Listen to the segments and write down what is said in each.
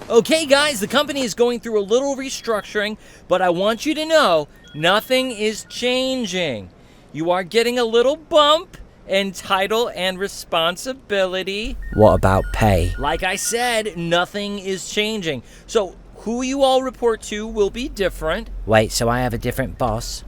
Okay guys, the company is going through a little restructuring, but I want you to know nothing is changing. You are getting a little bump in title and responsibility. What about pay? Like I said, nothing is changing. So who you all report to will be different. Wait, so I have a different boss?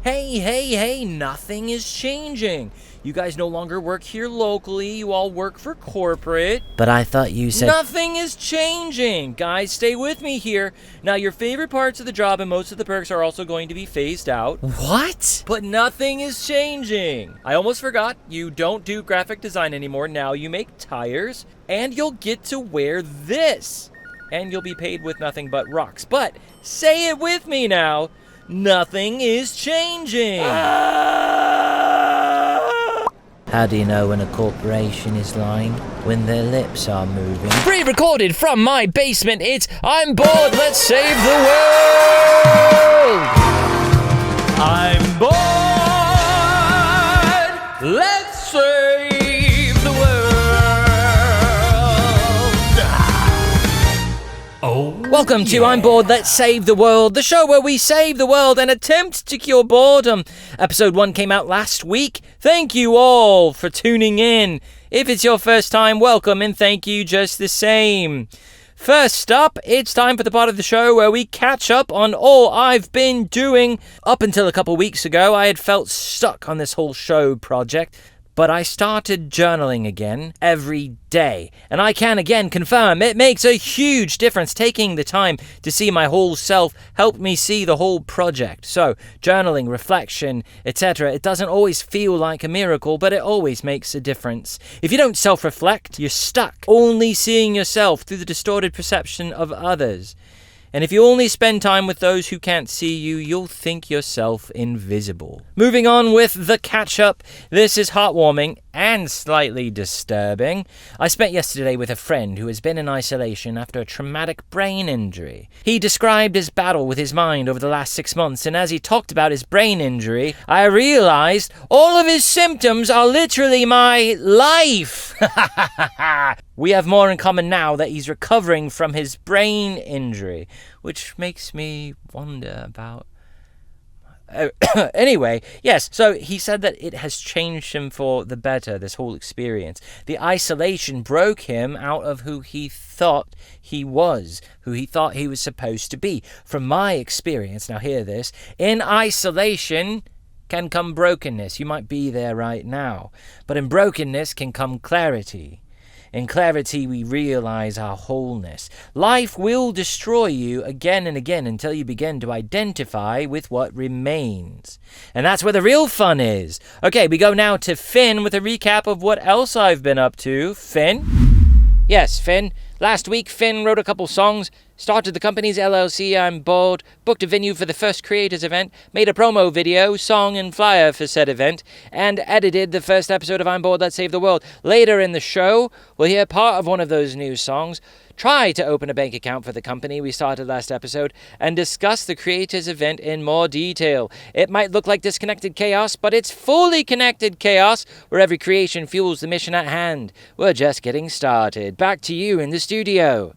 Hey, nothing is changing. You guys no longer work here locally, you all work for corporate. But I thought you said... Nothing is changing. Guys, stay with me here. Now, your favorite parts of the job and most of the perks are also going to be phased out. What? But nothing is changing. I almost forgot, you don't do graphic design anymore. Now you make tires, and you'll get to wear this. And you'll be paid with nothing but rocks. But, say it with me now, nothing is changing. How do you know when a corporation is lying? When their lips are moving. Pre-recorded from my basement, it's I'm bored, let's save the world! I'm bored, let's save the world! Welcome to I'm Bored, Let's Save the World, the show where we save the world and attempt to cure boredom. Episode 1 came out last week. Thank you all for tuning in. If it's your first time, welcome and thank you just the same. First up, it's time for the part of the show where we catch up on all I've been doing. Up until a couple weeks ago, I had felt stuck on this whole show project. But I started journaling again every day. And I can again confirm it makes a huge difference. Taking the time to see my whole self helped me see the whole project. So journaling, reflection, etc. It doesn't always feel like a miracle, but it always makes a difference. If you don't self-reflect, you're stuck only seeing yourself through the distorted perception of others. And if you only spend time with those who can't see you, you'll think yourself invisible. Moving on with the catch-up. This is heartwarming and slightly disturbing. I spent yesterday with a friend who has been in isolation after a traumatic brain injury. He described his battle with his mind over the last 6 months, and as he talked about his brain injury, I realized all of his symptoms are literally my life. We have more in common now that he's recovering from his brain injury, which makes me wonder about... Anyway, yes, so he said that it has changed him for the better, this whole experience. The isolation broke him out of who he thought he was, who he thought he was supposed to be. From my experience, now hear this, in isolation can come brokenness. You might be there right now. But in brokenness can come clarity. In clarity, we realize our wholeness. Life will destroy you again and again until you begin to identify with what remains. And that's where the real fun is. Okay, we go now to Finn with a recap of what else I've been up to. Finn? Yes, Finn. Last week, Finn wrote a couple songs, started the company's LLC, I'm Bored, booked a venue for the first creators event, made a promo video, song and flyer for said event, and edited the first episode of I'm Bored, Let's Save the World. Later in the show, we'll hear part of one of those new songs, try to open a bank account for the company we started last episode, and discuss the creators event in more detail. It might look like disconnected chaos, but it's fully connected chaos, where every creation fuels the mission at hand. We're just getting started. Back to you in the studio.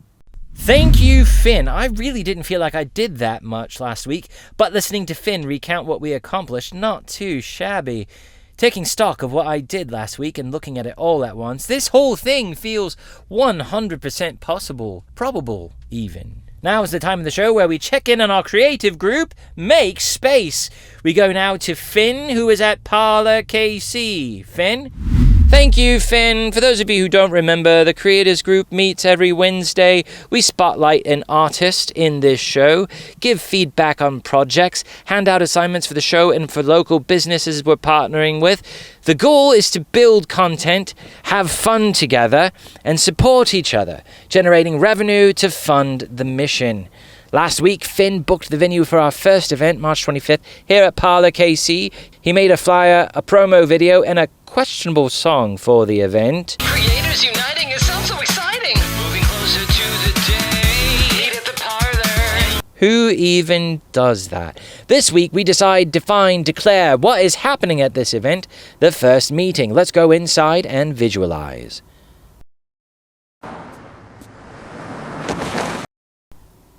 Thank you, Finn. I really didn't feel like I did that much last week, but listening to Finn recount what we accomplished, not too shabby. Taking stock of what I did last week and looking at it all at once, this whole thing feels 100% possible, probable even. Now is the time of the show where we check in on our creative group, Make Space. We go now to Finn, who is at Parlor KC. Finn? Thank you, Finn. For those of you who don't remember, the Creators Group meets every Wednesday. We spotlight an artist in this show, give feedback on projects, hand out assignments for the show and for local businesses we're partnering with. The goal is to build content, have fun together, and support each other, generating revenue to fund the mission. Last week, Finn booked the venue for our first event, March 25th, here at Parlor KC. He made a flyer, a promo video, and a questionable song for the event. Creators uniting, it sounds so exciting. Moving closer to the day, meet at the parlor. Who even does that? This week, we declare what is happening at this event, the first meeting. Let's go inside and visualize.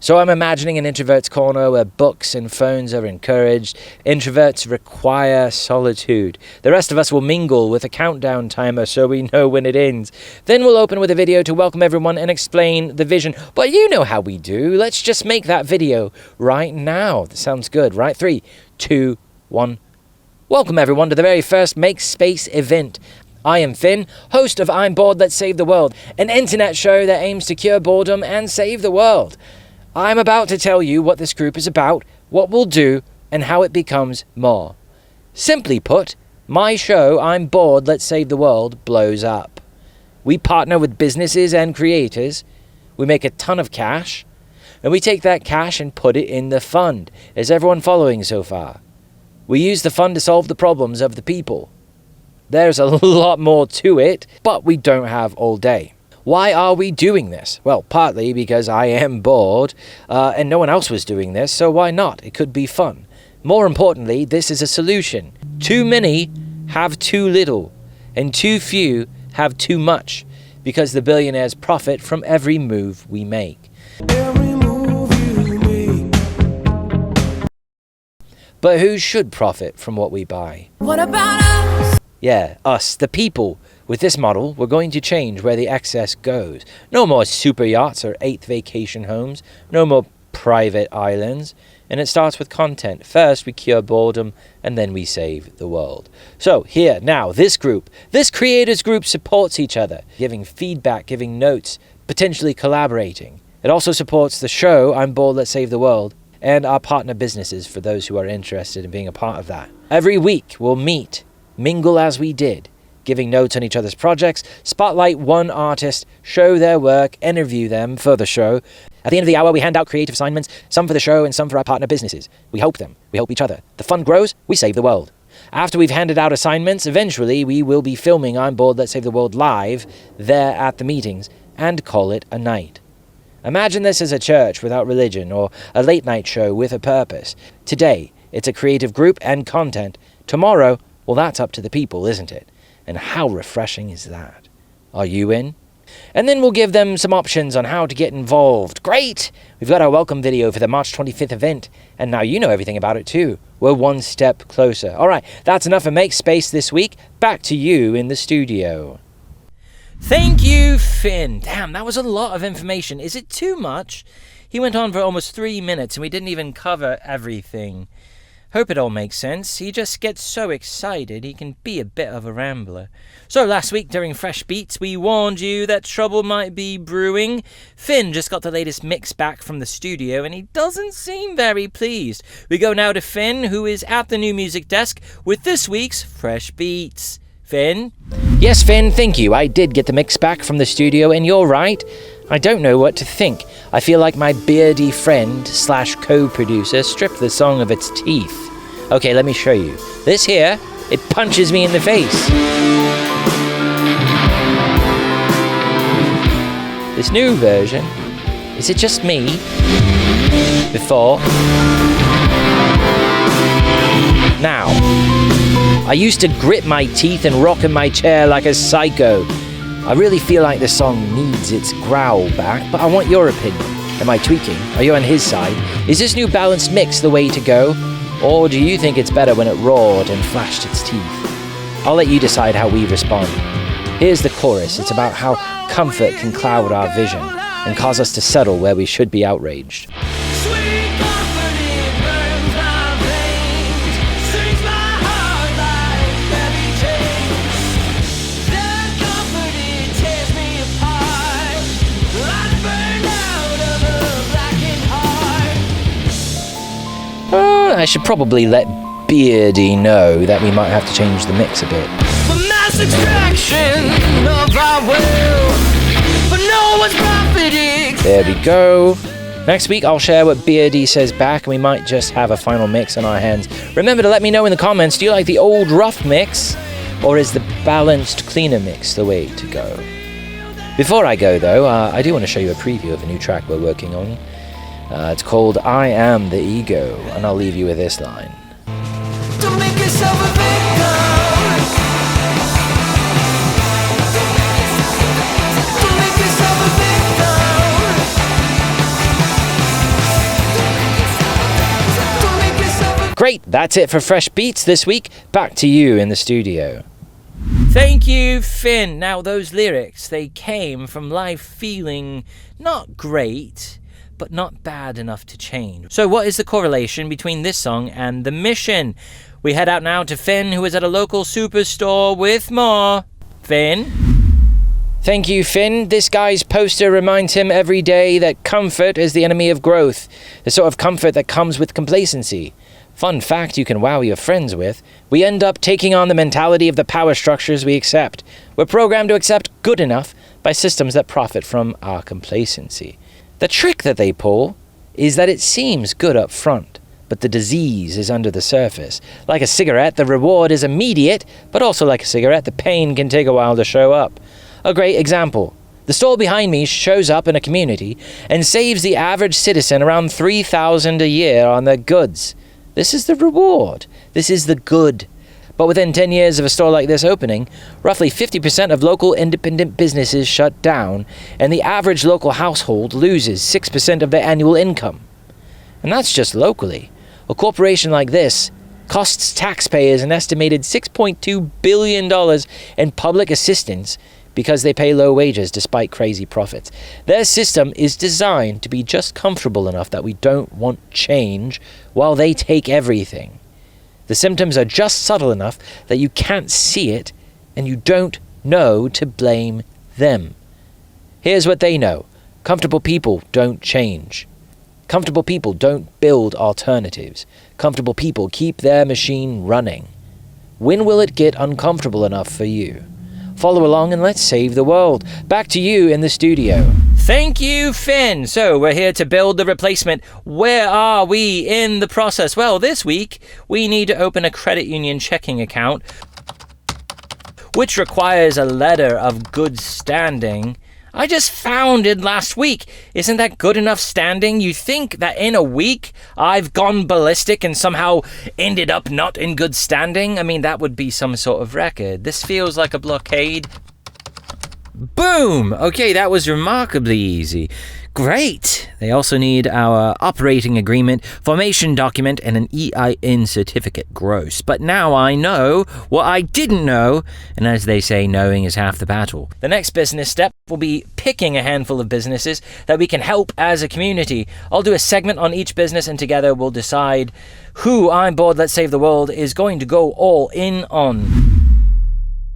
So I'm imagining an introvert's corner where books and phones are encouraged. Introverts require solitude. The rest of us will mingle with a countdown timer so we know when it ends. Then we'll open with a video to welcome everyone and explain the vision. But you know how we do. Let's just make that video right now. That sounds good, right? 3, 2, 1. Welcome everyone to the very first Make Space event. I am Finn, host of I'm Bored, Let's Save the World, an internet show that aims to cure boredom and save the world. I'm about to tell you what this group is about, what we'll do, and how it becomes more. Simply put, my show, I'm Bored, Let's Save the World, blows up. We partner with businesses and creators, we make a ton of cash, and we take that cash and put it in the fund. Is everyone following so far? We use the fund to solve the problems of the people. There's a lot more to it, but we don't have all day. Why are we doing this? Well, partly because I am bored, and no one else was doing this, so why not? It could be fun. More importantly, this is a solution. Too many have too little, and too few have too much, because the billionaires profit from every move we make. Every move you make. But who should profit from what we buy? What about us? Yeah, us, the people. With this model, we're going to change where the excess goes. No more super yachts or 8th vacation homes. No more private islands. And it starts with content. First, we cure boredom, and then we save the world. So, here, now, this creators group supports each other, giving feedback, giving notes, potentially collaborating. It also supports the show, I'm Bored, Let's Save the World, and our partner businesses for those who are interested in being a part of that. Every week, we'll meet, mingle as we did, giving notes on each other's projects, spotlight one artist, show their work, interview them for the show. At the end of the hour, we hand out creative assignments, some for the show and some for our partner businesses. We help them. We help each other. The fund grows, we save the world. After we've handed out assignments, eventually we will be filming I'm Bored, Let's Save the World live there at the meetings and call it a night. Imagine this as a church without religion or a late night show with a purpose. Today, it's a creative group and content. Tomorrow, well, that's up to the people, isn't it? And how refreshing is that? Are you in? And then we'll give them some options on how to get involved. Great! We've got our welcome video for the March 25th event, and now you know everything about it too. We're one step closer. All right, that's enough for Make Space this week. Back to you in the studio. Thank you, Finn. Damn, that was a lot of information. Is it too much? He went on for almost 3 minutes, and we didn't even cover everything. Hope it all makes sense. He just gets so excited he can be a bit of a rambler. So last week during Fresh Beets, we warned you that trouble might be brewing. Finn just got the latest mix back from the studio and he doesn't seem very pleased. We go now to Finn, who is at the new music desk with this week's Fresh Beets. Finn? Yes, Finn, thank you. I did get the mix back from the studio and you're right. I don't know what to think. I feel like my beardy friend / co-producer stripped the song of its teeth. Okay, let me show you. This here, it punches me in the face. This new version, is it just me? Before? Now. I used to grit my teeth and rock in my chair like a psycho. I really feel like the song needs its growl back, but I want your opinion. Am I tweaking? Are you on his side? Is this new balanced mix the way to go? Or do you think it's better when it roared and flashed its teeth? I'll let you decide how we respond. Here's the chorus. It's about how comfort can cloud our vision and cause us to settle where we should be outraged. I should probably let Beardy know that we might have to change the mix a bit. For mass extraction of our will, for no one's profiting. There we go. Next week I'll share what Beardy says back and we might just have a final mix on our hands. Remember to let me know in the comments, do you like the old rough mix or is the balanced cleaner mix the way to go? Before I go though, I do want to show you a preview of a new track we're working on. It's called I Am the Ego, and I'll leave you with this line. Don't make yourself a victim. Don't make yourself a victim. Great, that's it for Fresh Beets this week. Back to you in the studio. Thank you, Finn. Now, those lyrics, they came from life feeling not great, but not bad enough to change. So what is the correlation between this song and the mission? We head out now to Finn, who is at a local superstore with more. Finn? Thank you, Finn. This guy's poster reminds him every day that comfort is the enemy of growth, the sort of comfort that comes with complacency. Fun fact you can wow your friends with. We end up taking on the mentality of the power structures we accept. We're programmed to accept good enough by systems that profit from our complacency. The trick that they pull is that it seems good up front, but the disease is under the surface. Like a cigarette, the reward is immediate, but also like a cigarette, the pain can take a while to show up. A great example. The store behind me shows up in a community and saves the average citizen around $3,000 a year on their goods. This is the reward. This is the good. But within 10 years of a store like this opening, roughly 50% of local independent businesses shut down, and the average local household loses 6% of their annual income. And that's just locally. A corporation like this costs taxpayers an estimated $6.2 billion in public assistance because they pay low wages despite crazy profits. Their system is designed to be just comfortable enough that we don't want change while they take everything. The symptoms are just subtle enough that you can't see it and you don't know to blame them. Here's what they know. Comfortable people don't change. Comfortable people don't build alternatives. Comfortable people keep their machine running. When will it get uncomfortable enough for you? Follow along and let's save the world. Back to you in the studio. Thank you, Finn. So we're here to build the replacement. Where are we in the process? Well, this week we need to open a credit union checking account, which requires a letter of good standing. I just found it last week. Isn't that good enough standing? You think that in a week I've gone ballistic and somehow ended up not in good standing? I mean, that would be some sort of record. This feels like a blockade. Boom! Okay, that was remarkably easy. Great! They also need our operating agreement, formation document, and an EIN certificate gross. But now I know what I didn't know, and as they say, knowing is half the battle. The next business step will be picking a handful of businesses that we can help as a community. I'll do a segment on each business, and together we'll decide who I'm Bored Let's Save the World is going to go all in on.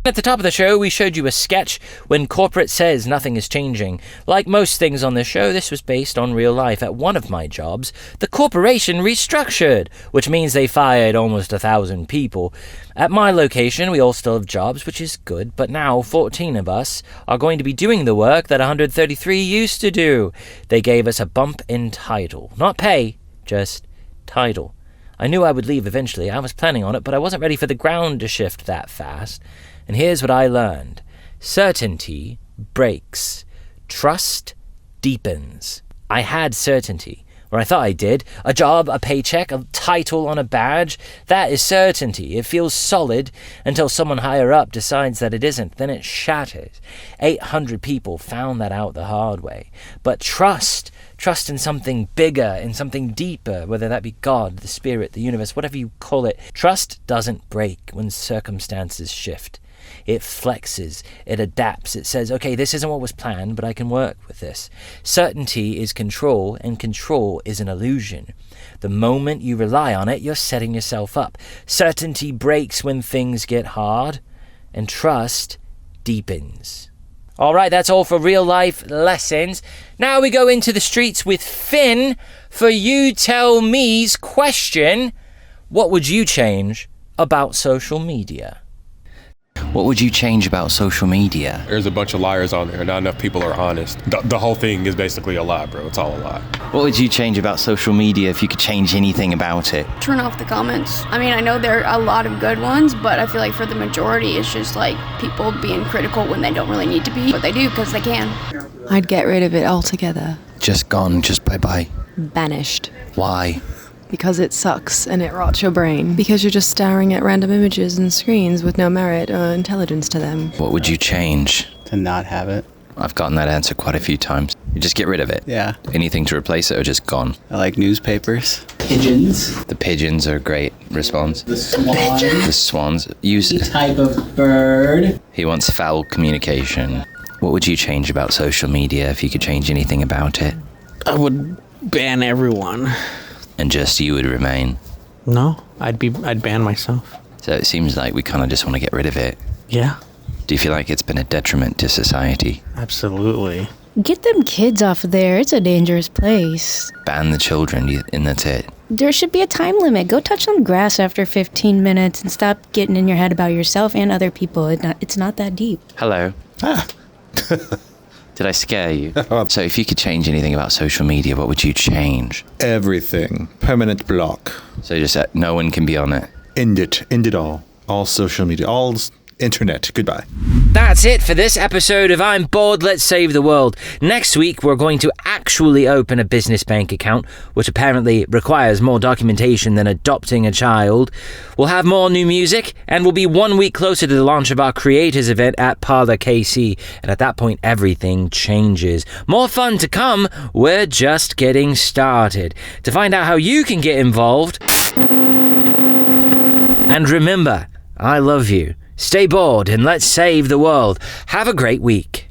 At the top of the show, we showed you a sketch when corporate says nothing is changing. Like most things on this show, this was based on real life. At one of my jobs, the corporation restructured, which means they fired almost 1,000 people. At my location, we all still have jobs, which is good, but now 14 of us are going to be doing the work that 133 used to do. They gave us a bump in title. Not pay, just title. I knew I would leave eventually. I was planning on it, but I wasn't ready for the ground to shift that fast. And here's what I learned. Certainty breaks. Trust deepens. I had certainty, or I thought I did. A job, a paycheck, a title on a badge. That is certainty. It feels solid until someone higher up decides that it isn't. Then it shatters. 800 people found that out the hard way. But trust in something bigger, in something deeper, whether that be God, the Spirit, the universe, whatever you call it. Trust doesn't break when circumstances shift. It flexes, it adapts, it says, okay, this isn't what was planned, but I can work with this. Certainty is control, and control is an illusion. The moment you rely on it, you're setting yourself up. Certainty breaks when things get hard, and trust deepens. All right, that's all for real life lessons. Now we go into the streets with Finn for You Tell Me's question. What would you change about social media? What would you change about social media? There's a bunch of liars on there. Not enough people are honest. The whole thing is basically a lie, bro. It's all a lie. What would you change about social media if you could change anything about it? Turn off the comments. I mean, I know there are a lot of good ones, but I feel like for the majority, it's just like people being critical when they don't really need to be, but they do because they can. I'd get rid of it altogether. Just gone, just bye-bye. Banished. Why? Because it sucks and it rots your brain. Because you're just staring at random images and screens with no merit or intelligence to them. What would you change? To not have it. I've gotten that answer quite a few times. You just get rid of it. Yeah. Anything to replace it or just gone? I like newspapers. Pigeons. The pigeons are a great response. The swan. The swans. Use Any type of bird. He wants foul communication. What would you change about social media if you could change anything about it? I would ban everyone. And just you would remain? No, I'd ban myself. So it seems like we kind of just want to get rid of it. Yeah. Do you feel like it's been a detriment to society? Absolutely. Get them kids off of there. It's a dangerous place. Ban the children, and that's it. There should be a time limit. Go touch some grass after 15 minutes and stop getting in your head about yourself and other people. It's not that deep. Hello. Did I scare you? So if you could change anything about social media, what would you change? Everything. Permanent block. So just no one can be on it. End it all. All social media. All internet. Goodbye. That's it for this episode of I'm Bored, Let's Save the World. Next week, we're going to actually open a business bank account, which apparently requires more documentation than adopting a child. We'll have more new music, and we'll be 1 week closer to the launch of our creators event at Parlor KC. And at that point, everything changes. More fun to come. We're just getting started. To find out how you can get involved, and remember, I love you. Stay bored and let's save the world. Have a great week.